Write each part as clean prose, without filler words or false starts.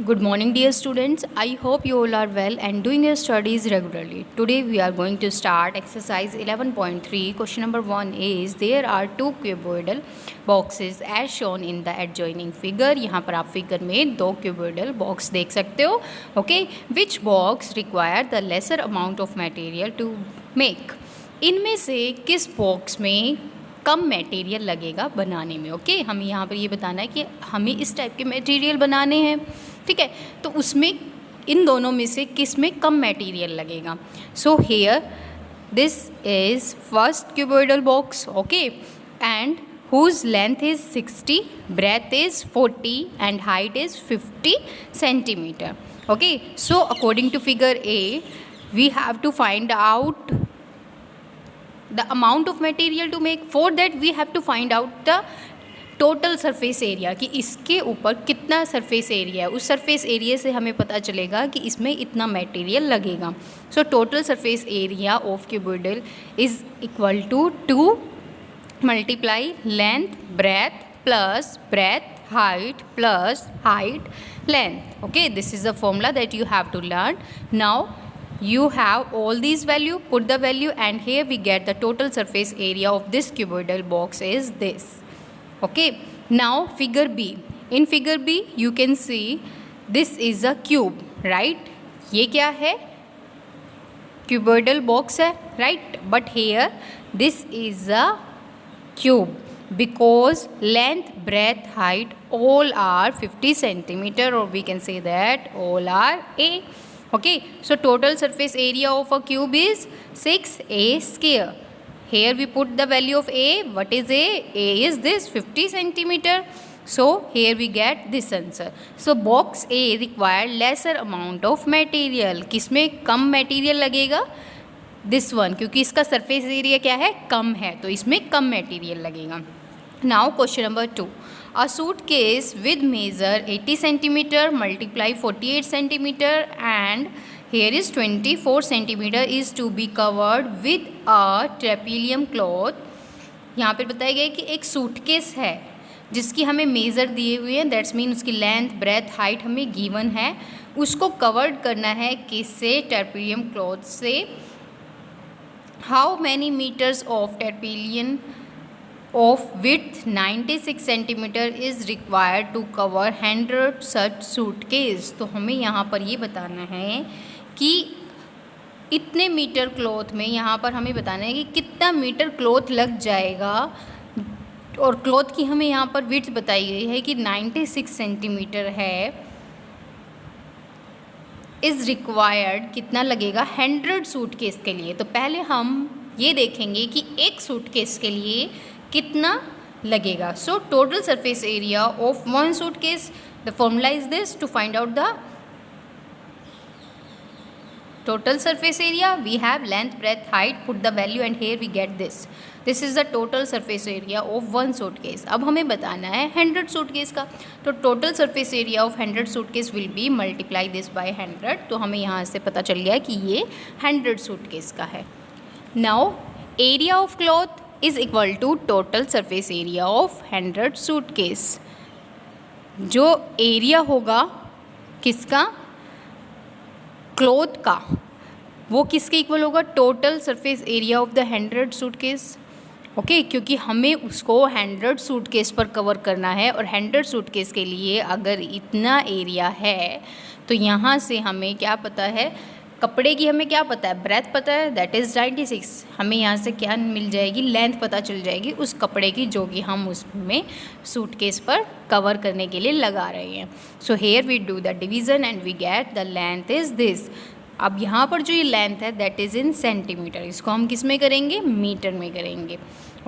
Good morning, dear students. I hope you all are well and doing your studies regularly. Today we are going to start exercise 11.3. Question number 1 is there are two cuboidal boxes as shown in the adjoining figure. यहाँ पर आप figure में दो cuboidal box देख सकते हो. Okay, which box require the lesser amount of material to make? इनमें से किस बॉक्स में कम मटेरियल लगेगा बनाने में. ओके, हमें यहाँ पर ये बताना है कि हमें इस टाइप के मटेरियल बनाने हैं. ठीक है, तो उसमें इन दोनों में से किस में कम मटेरियल लगेगा. So here this is first cuboidal box. Okay, and whose length is 60, breadth is 40 and height is 50 centimeter. Okay, so according to figure A, we have to find out the amount of material to make. For that we have to find out the total surface area कि इसके ऊपर कितना surface area है. उस surface area से हमें पता चलेगा कि इसमें इतना मटेरियल लगेगा. So total surface area of cuboidal is equal to 2 multiply length breadth plus breadth height plus height length. Okay, this is the formula that you have to learn. Now you have all these value, put the value, and here we get the total surface area of this cuboidal box is this. Okay, now figure B. In figure B you can see this is a cube, right? ये क्या है? cuboidal box है, right? But here this is a cube because length, breadth, height all are 50 centimeter, or we can say that all are A. Okay, so total surface area of a cube is 6A square. Here we put the value of A. What is A? A is this 50 centimeter. So here we get this answer. So box A require lesser amount of material. किसमें कम material लगेगा? This one, क्योंकि इसका surface area क्या है? कम है, तो इसमें कम material लगेगा. Now question number 2. A suitcase with measure 80 centimeter multiply 48 centimeter and here is 24 centimeter is to be covered with a ट्रेपेलियम cloth. यहाँ पर बताया गया है कि एक सूटकेस है जिसकी हमें मेज़र दिए हुए हैं. दैट्स मीन उसकी लेंथ ब्रेथ हाइट हमें गिवन है. उसको कवर्ड करना है किससे? ट्रेपेलियम क्लॉथ से. How many metres of tarpaulin of width 96 centimeter is required to cover 100 such suitcase. तो हमें यहाँ पर ये बताना है कि इतने मीटर क्लॉथ में, यहाँ पर हमें बताना है कि कितना मीटर क्लॉथ लग जाएगा. और क्लॉथ की हमें यहाँ पर विड्थ बताई गई है कि 96 सेंटीमीटर है. इज़ रिक्वायर्ड कितना लगेगा? 100 सूटकेस के लिए. तो पहले हम ये देखेंगे कि एक सूटकेस के लिए कितना लगेगा. So total surface area of one suitcase, the formula is this. To find out the total surface area we have length, breadth, height, put the value and here we get this. This is the total surface area of one suitcase. अब हमें बताना है 100 suitcase का. तो total surface area of 100 suitcase will be multiply this by 100. तो हमें यहाँ से पता चल गया कि ये 100 suitcase का है. Now area of cloth is equal to total surface area of 100 suitcase. जो एरिया होगा किसका? क्लॉथ का, वो किसके इक्वल होगा? Total surface area of the 100 suitcase. Okay, क्योंकि हमें उसको 100 सूटकेस पर कवर करना है और 100 सूटकेस के लिए अगर इतना एरिया है तो यहाँ से हमें क्या पता है? कपड़े की हमें क्या पता है? ब्रेथ पता है, दैट इज़ 96. हमें यहाँ से क्या मिल जाएगी? लेंथ पता चल जाएगी उस कपड़े की जो कि हम उसमें सूटकेस पर कवर करने के लिए लगा रहे हैं. So here we do the division and we get the length is this. अब यहाँ पर जो ये लेंथ है दैट इज़ इन सेंटीमीटर. इसको हम किस में करेंगे? मीटर में करेंगे.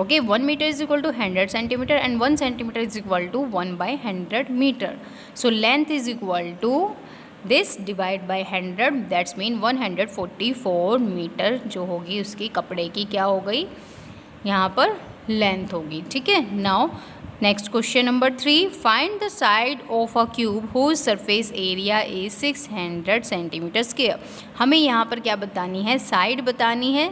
Okay, 1 metre is equal to 100 centimetre and 1 centimetre is equal to 1/100 metre. So length is equal to this divide by 100, that's mean 144 metre जो होगी उसकी कपड़े की क्या हो गई? यहाँ पर लेंथ होगी. ठीक है. Now next question number 3. Find the side of a cube whose surface area is 600 centimetre square. हमें यहाँ पर क्या बतानी है? साइड बतानी है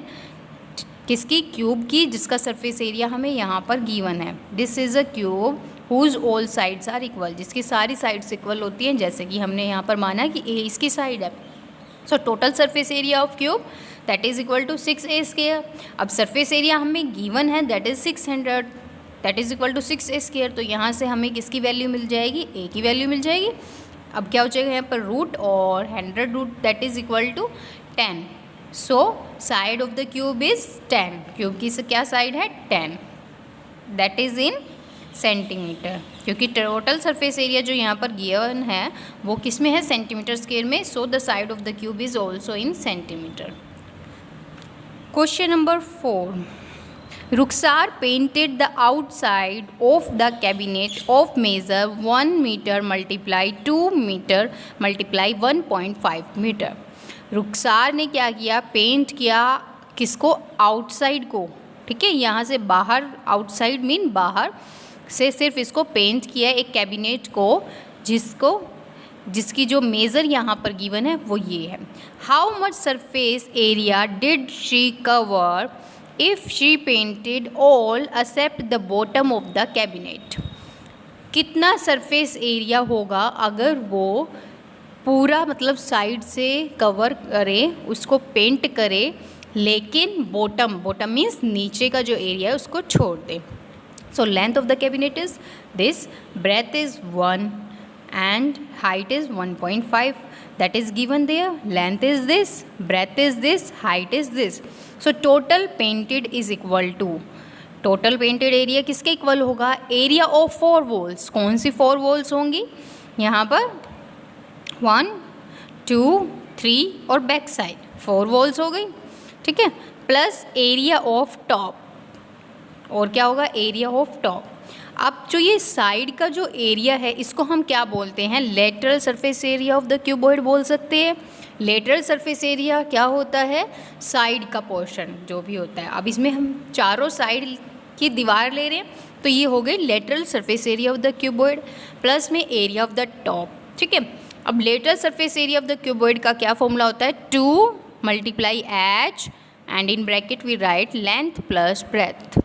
किसकी? क्यूब की, जिसका सरफेस एरिया हमें यहाँ पर गिवन है. This is a cube whose all sides are equal, जिसकी सारी साइड्स इक्वल होती हैं, जैसे कि हमने यहाँ पर माना कि ए इसकी साइड है। So total surface area of cube that is equal to 6a square. अब सरफेस एरिया हमें गिवन है that is 600, that is equal to 6a square. तो यहाँ से हमें किसकी वैल्यू मिल जाएगी, a की वैल्यू मिल जाएगी। अब क्या हो जाएगा यहाँ पर रूट और 100 root that is equal to 10। So side of the cube is 10, cube की क्या साइड है 10, दैट इज इन सेंटीमीटर, क्योंकि टोटल सरफेस एरिया जो यहाँ पर गिवन है वो किस में है, सेंटीमीटर स्क्वायर में। So the side of the cube is also in centimetre. Question number 4, Ruxar painted the outside of the cabinet of measure 1 meter multiply 2 meter multiply 1.5 meter। रुखसार ने क्या किया, पेंट किया किसको, आउटसाइड को, ठीक है, यहाँ से बाहर, आउटसाइड मीन बाहर से सिर्फ इसको पेंट किया एक कैबिनेट को, जिसकी जो मेज़र यहाँ पर गिवन है वो ये है। How much surface area did she cover if she painted all except the bottom of the cabinet. कितना सरफेस एरिया होगा अगर वो पूरा मतलब साइड से कवर करे, उसको पेंट करे, लेकिन बॉटम मीन्स नीचे का जो एरिया है उसको छोड़ दे। So length of the cabinet is this, breadth is 1 and height is 1.5, that is given there, length is this, breadth is this, height is this। so total painted is equal to, total painted area किसके equal होगा, area of 4 walls. कौन सी 4 walls होंगी यहाँ पर, 1 2 3 और back side 4 walls हो गई, ठीक है, प्लस एरिया ऑफ टॉप, और क्या होगा, एरिया ऑफ टॉप। अब जो ये साइड का जो एरिया है इसको हम क्या बोलते हैं, lateral surface area of the cuboid बोल सकते हैं। लेटरल सरफेस एरिया क्या होता है, साइड का पोर्शन जो भी होता है। अब इसमें हम चारों साइड की दीवार ले रहे हैं तो ये हो गई lateral surface area of the cuboid, plus में एरिया ऑफ द टॉप, ठीक है। अब lateral surface area of the cuboid का क्या फॉर्मूला होता है, 2 multiply H and in bracket we write length plus breadth.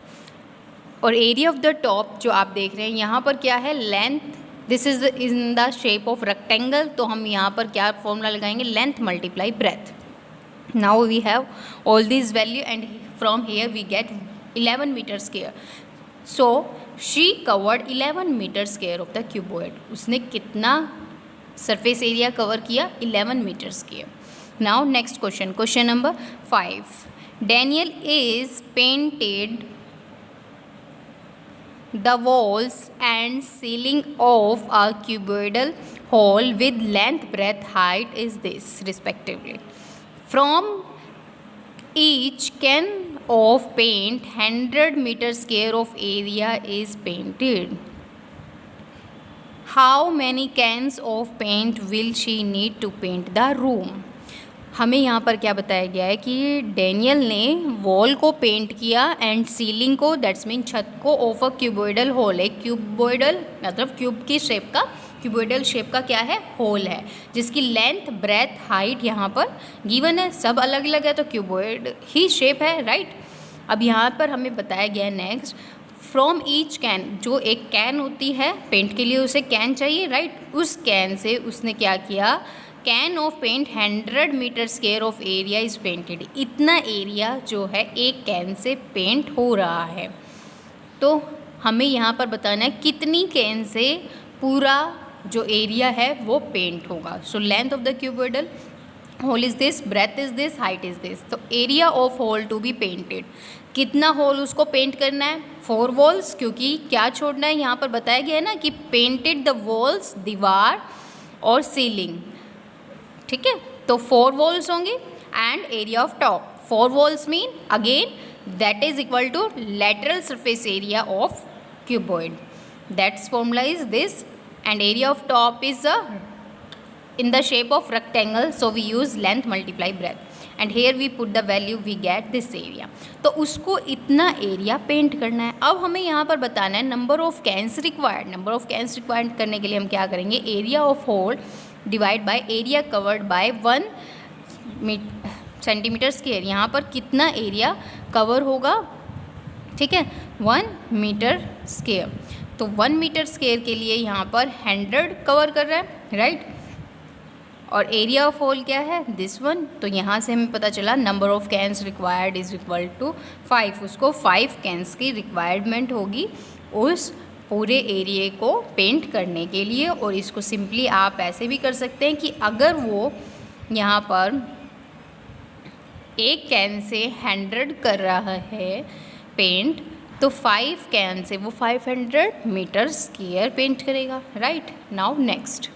और एरिया ऑफ द टॉप जो आप देख रहे हैं यहाँ पर क्या है, length, this is in the shape of rectangle, तो हम यहाँ पर क्या फॉर्मूला लगाएंगे, length multiply breadth. Now we have all this value and from here we get 11 metre square. So she covered 11 metre square of the cuboid. उसने कितना surface area cover किया, 11 metre square. Now next question, question number 5, Daniel is painted the walls and ceiling of a cuboidal hall with length, breadth, height is this respectively. From each can of paint 100 meter square of area is painted. How many cans of paint will she need to paint the room? हमें यहाँ पर क्या बताया गया है कि Daniel ने wall को पेंट किया एंड सीलिंग को, दैट्स मीन छत को, ऑफ अ क्यूबॉइडल होल। एक क्यूबॉइडल मतलब क्यूब की शेप का, क्यूबॉइडल शेप का क्या है, होल है, जिसकी लेंथ, ब्रेथ, हाइट यहाँ पर गिवन है, सब अलग अलग है तो क्यूबॉइड ही शेप है, राइट। अब यहाँ पर हमें बताया गया है नेक्स्ट, फ्रॉम ईच कैन, जो एक कैन होती है पेंट के लिए उसे कैन चाहिए, राइट, उस कैन से उसने क्या किया, can of paint 100 metre square of area is painted. इतना एरिया जो है एक कैन से पेंट हो रहा है, तो हमें यहाँ पर बताना है कितनी कैन से पूरा जो एरिया है वो पेंट होगा। So length of the cuboidal hole is this, breadth is this, height is this. तो area of whole to be painted, कितना होल उसको पेंट करना है, 4 वॉल्स, क्योंकि क्या छोड़ना है, यहाँ पर बताया गया है ना कि पेंटेड द वॉल्स, दीवार और सीलिंग, ठीक है। तो 4 वॉल्स होंगे and area of top, 4 walls mean again that is equal to lateral surface area of cuboid, that's formula is this, and area of top is in the shape of rectangle, so we use length multiply breadth and here we put the value, we get this area। तो उसको इतना area paint करना है। अब हमें यहाँ पर बताना है number of cans required. Number of cans required करने के लिए हम क्या करेंगे, area of whole divide by area covered by 1 centimetre square. यहाँ पर कितना एरिया कवर होगा, ठीक है, 1 मीटर स्क्वायर। तो 1 मीटर स्क्वायर के लिए यहाँ पर 100 कवर कर रहा है, राइट। और एरिया ऑफ होल क्या है, दिस वन। तो यहाँ से हमें पता चला number of cans required is equal to 5। उसको 5 कैन्स की रिक्वायरमेंट होगी उस पूरे एरिया को पेंट करने के लिए। और इसको सिंपली आप ऐसे भी कर सकते हैं कि अगर वो यहाँ पर एक कैन से 100 कर रहा है पेंट, तो 5 कैन से वो 500 मीटर स्क्वायर पेंट करेगा, right. Now next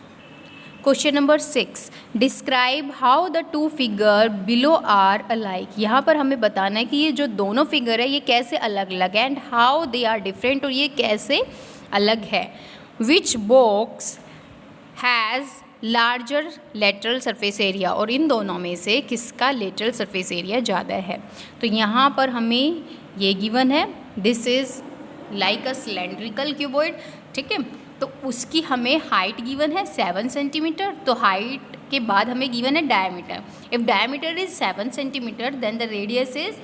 question number 6, describe how the two figure below are alike. यहाँ पर हमें बताना है कि ये जो दोनों फिगर है ये कैसे अलग अलग है, and how they are different, और ये कैसे अलग है। Which box has larger lateral surface area, और इन दोनों में से किसका लेटरल सरफेस एरिया ज़्यादा है। तो यहाँ पर हमें ये गिवन है, this is like a cylindrical cuboid, ठीक है। तो उसकी हमें हाइट गिवन है 7 सेंटीमीटर। तो हाइट के बाद हमें गिवन है diameter. If diameter is 7 centimetre then the radius is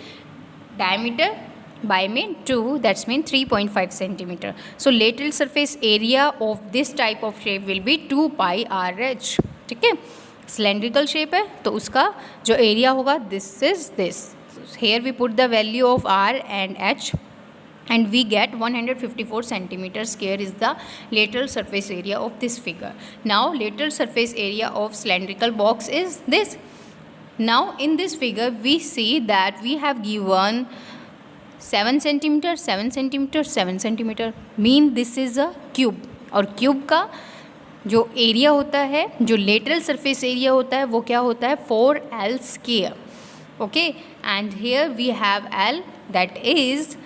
diameter by में 2, that's mean 3.5 centimeter. So lateral surface area of this type of shape will be 2 pi RH, ठीक है। cylindrical shape है तो उसका जो एरिया होगा this is this. Here we put the value of R and H and we get 154 centimeter square is the lateral surface area of this figure. Now lateral surface area of cylindrical box is this. Now in this figure we see that we have given 7 centimetre 7 centimetre 7 centimetre, mean this is a cube. और cube का जो area होता है, जो lateral surface area होता है, वो क्या होता है 4L square, okay. And here we have L that is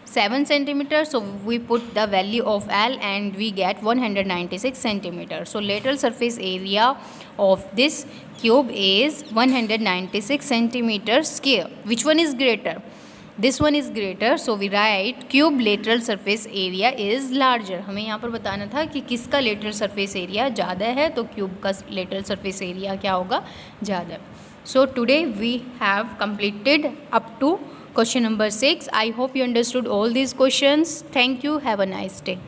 7 centimetre, so we put the value of L and we get 196 centimeter. So lateral surface area of this cube is 196 centimeter square. Which one is greater? This one is greater, so we write cube lateral surface area is larger. हमें यहाँ पर बताना था कि किसका lateral surface area ज़्यादा है, तो cube का lateral surface area क्या होगा, ज़्यादा। So today we have completed up to question number 6. I hope you understood all these questions. Thank you. Have a nice day.